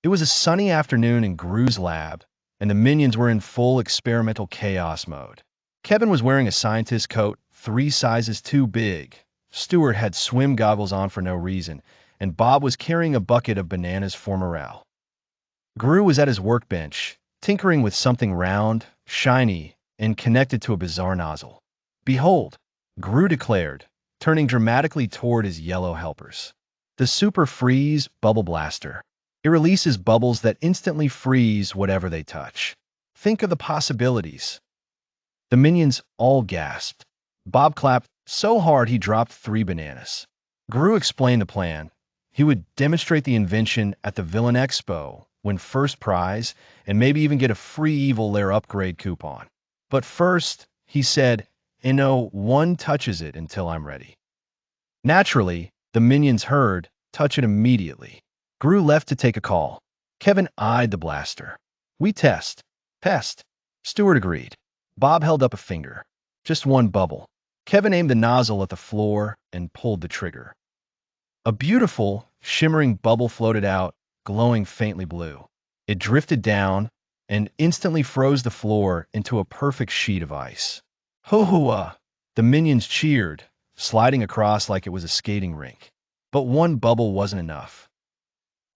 It was a sunny afternoon in Gru's lab, and the minions were in full experimental chaos mode. Kevin was wearing a scientist coat 3 sizes too big. Stuart had swim goggles on for no reason, and Bob was carrying a bucket of bananas for morale. Gru was at his workbench, tinkering with something round, shiny, and connected to a bizarre nozzle. "Behold," Gru declared, turning dramatically toward his yellow helpers. "The Super Freeze Bubble Blaster. It releases bubbles that instantly freeze whatever they touch. Think of the possibilities." The minions all gasped. Bob clapped so hard he dropped 3 bananas. Gru explained the plan. He would demonstrate the invention at the Villain Expo, win first prize, and maybe even get a free Evil Lair upgrade coupon. "But first," he said, "and no one touches it until I'm ready." Naturally, the minions heard, "Touch it immediately." Gru left to take a call. Kevin eyed the blaster. "We test. Pest." Stuart agreed. Bob held up a finger. "Just one bubble." Kevin aimed the nozzle at the floor and pulled the trigger. A beautiful, shimmering bubble floated out, glowing faintly blue. It drifted down and instantly froze the floor into a perfect sheet of ice. "Hoo-hoo-ah!" The minions cheered, sliding across like it was a skating rink. But one bubble wasn't enough.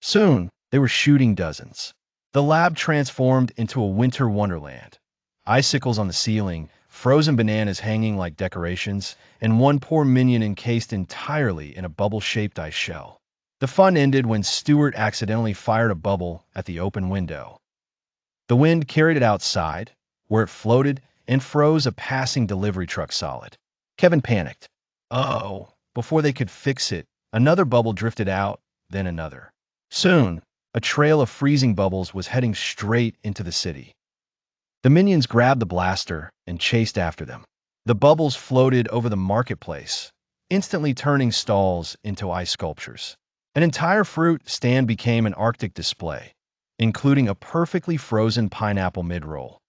Soon, they were shooting dozens. The lab transformed into a winter wonderland. Icicles on the ceiling, frozen bananas hanging like decorations, and one poor minion encased entirely in a bubble-shaped ice shell. The fun ended when Stuart accidentally fired a bubble at the open window. The wind carried it outside, where it floated and froze a passing delivery truck solid. Kevin panicked. "Uh-oh." Before they could fix it, another bubble drifted out, then another. Soon, a trail of freezing bubbles was heading straight into the city. The minions grabbed the blaster and chased after them. The bubbles floated over the marketplace, instantly turning stalls into ice sculptures. An entire fruit stand became an Arctic display, including a perfectly frozen pineapple mid-roll.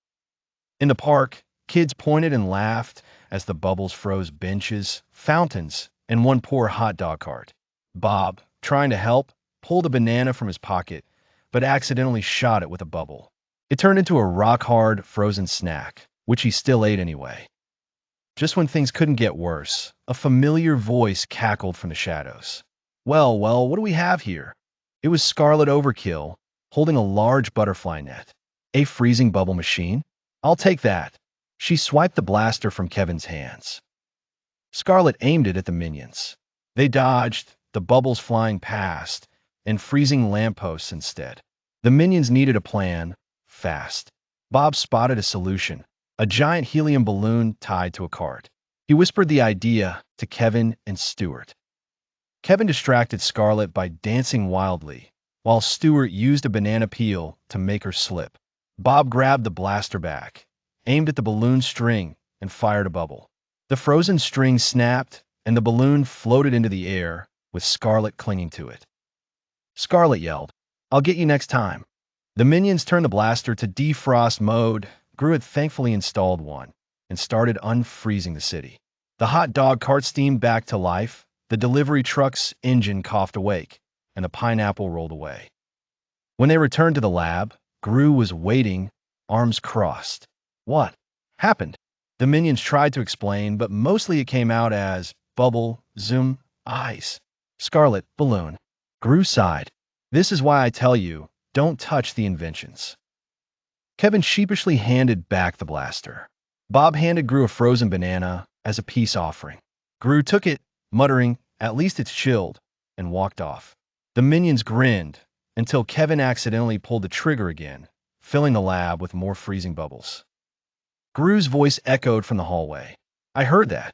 In the park, kids pointed and laughed as the bubbles froze benches, fountains, and one poor hot dog cart. Bob, trying to help, pulled a banana from his pocket, but accidentally shot it with a bubble. It turned into a rock-hard, frozen snack, which he still ate anyway. Just when things couldn't get worse, a familiar voice cackled from the shadows. Well, what do we have here?" It was Scarlet Overkill, holding a large butterfly net. "A freezing bubble machine? I'll take that." She swiped the blaster from Kevin's hands. Scarlet aimed it at the minions. They dodged, the bubbles flying past, and freezing lampposts instead. The minions needed a plan, fast. Bob spotted a solution, a giant helium balloon tied to a cart. He whispered the idea to Kevin and Stuart. Kevin distracted Scarlet by dancing wildly, while Stuart used a banana peel to make her slip. Bob grabbed the blaster back, aimed at the balloon string, and fired a bubble. The frozen string snapped, and the balloon floated into the air, with Scarlet clinging to it. Scarlet yelled, "I'll get you next time." The minions turned the blaster to defrost mode. Gru had thankfully installed one, and started unfreezing the city. The hot dog cart steamed back to life, the delivery truck's engine coughed awake, and the pineapple rolled away. When they returned to the lab, Gru was waiting, arms crossed. "What happened?" The minions tried to explain, but mostly it came out as bubble, zoom, ice, Scarlet, balloon. Gru sighed. "This is why I tell you, don't touch the inventions." Kevin sheepishly handed back the blaster. Bob handed Gru a frozen banana as a peace offering. Gru took it, muttering, "At least it's chilled," and walked off. The minions grinned until Kevin accidentally pulled the trigger again, filling the lab with more freezing bubbles. Gru's voice echoed from the hallway. "I heard that.